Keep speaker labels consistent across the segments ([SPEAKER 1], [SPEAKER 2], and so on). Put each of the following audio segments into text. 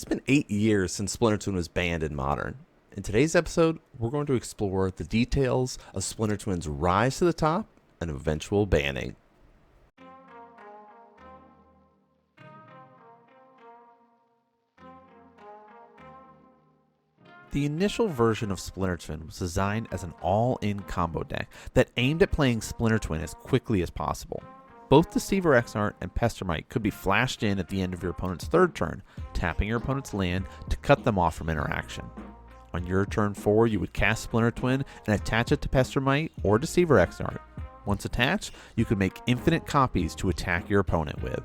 [SPEAKER 1] has been 8 years since Splinter Twin was banned in Modern. In today's episode, we're going to explore the details of Splinter Twin's rise to the top and eventual banning. The initial version of Splinter Twin was designed as an all-in combo deck that aimed at playing Splinter Twin as quickly as possible. Both Deceiver Exart and Pestermite could be flashed in at the end of your opponent's third turn, tapping your opponent's land to cut them off from interaction. On your turn 4, you would cast Splinter Twin and attach it to Pestermite or Deceiver Exart. Once attached, you could make infinite copies to attack your opponent with.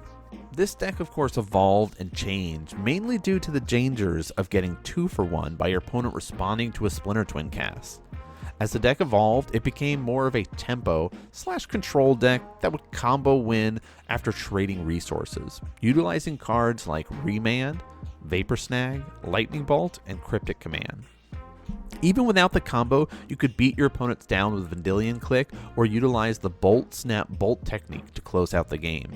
[SPEAKER 1] This deck of course evolved and changed, mainly due to the dangers of getting 2 for 1 by your opponent responding to a Splinter Twin cast. As the deck evolved, it became more of a tempo/control deck that would combo win after trading resources, utilizing cards like Remand, Vapor Snag, Lightning Bolt, and Cryptic Command. Even without the combo, you could beat your opponents down with Vendilion Click or utilize the Bolt Snap Bolt technique to close out the game.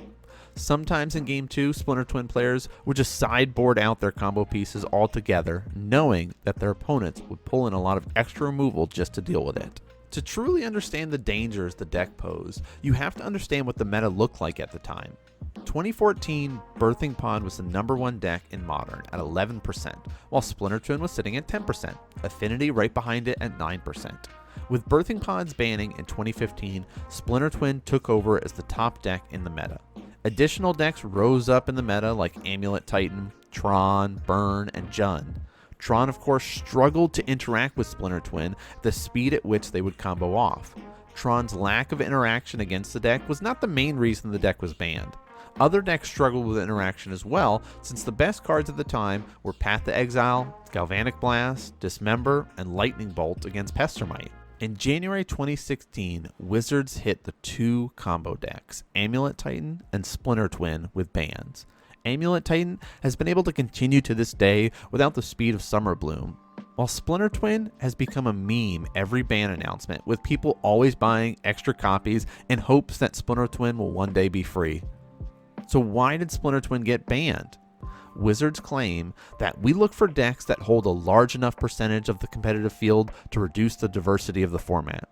[SPEAKER 1] Sometimes in Game 2, Splinter Twin players would just sideboard out their combo pieces altogether, knowing that their opponents would pull in a lot of extra removal just to deal with it. To truly understand the dangers the deck posed, you have to understand what the meta looked like at the time. 2014, Birthing Pod was the #1 deck in Modern at 11%, while Splinter Twin was sitting at 10%, Affinity right behind it at 9%. With Birthing Pods banning in 2015, Splinter Twin took over as the top deck in the meta. Additional decks rose up in the meta like Amulet Titan, Tron, Burn, and Jund. Tron of course struggled to interact with Splinter Twin at the speed at which they would combo off. Tron's lack of interaction against the deck was not the main reason the deck was banned. Other decks struggled with interaction as well, since the best cards at the time were Path to Exile, Galvanic Blast, Dismember, and Lightning Bolt against Pestermite. In January 2016, Wizards hit the 2 combo decks, Amulet Titan and Splinter Twin, with bans. Amulet Titan has been able to continue to this day without the speed of Summer Bloom, while Splinter Twin has become a meme every ban announcement, with people always buying extra copies in hopes that Splinter Twin will one day be free. So why did Splinter Twin get banned? Wizards claim that we look for decks that hold a large enough percentage of the competitive field to reduce the diversity of the format.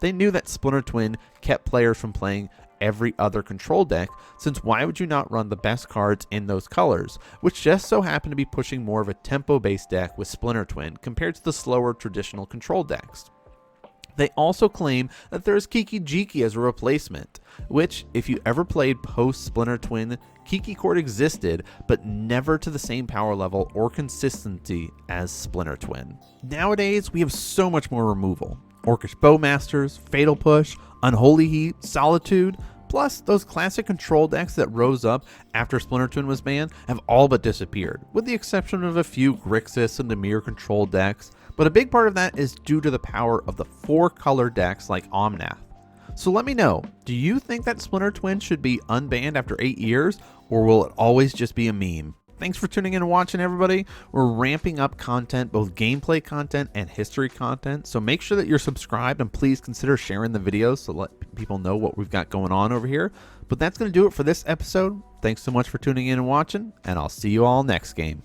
[SPEAKER 1] They knew that Splinter Twin kept players from playing every other control deck, since why would you not run the best cards in those colors, which just so happen to be pushing more of a tempo-based deck with Splinter Twin compared to the slower traditional control decks. They also claim that there is Kiki Jiki as a replacement, which, if you ever played post-Splinter Twin, Kiki Court existed, but never to the same power level or consistency as Splinter Twin. Nowadays, we have so much more removal. Orcish Bowmasters, Fatal Push, Unholy Heat, Solitude, plus those classic control decks that rose up after Splinter Twin was banned have all but disappeared, with the exception of a few Grixis and Dimir control decks, but a big part of that is due to the power of the 4-color decks like Omnath. So let me know, do you think that Splinter Twin should be unbanned after 8 years, or will it always just be a meme? Thanks for tuning in and watching, everybody. We're ramping up content, both gameplay content and history content, so make sure that you're subscribed and please consider sharing the videos so let people know what we've got going on over here. But that's going to do it for this episode. Thanks so much for tuning in and watching, and I'll see you all next game.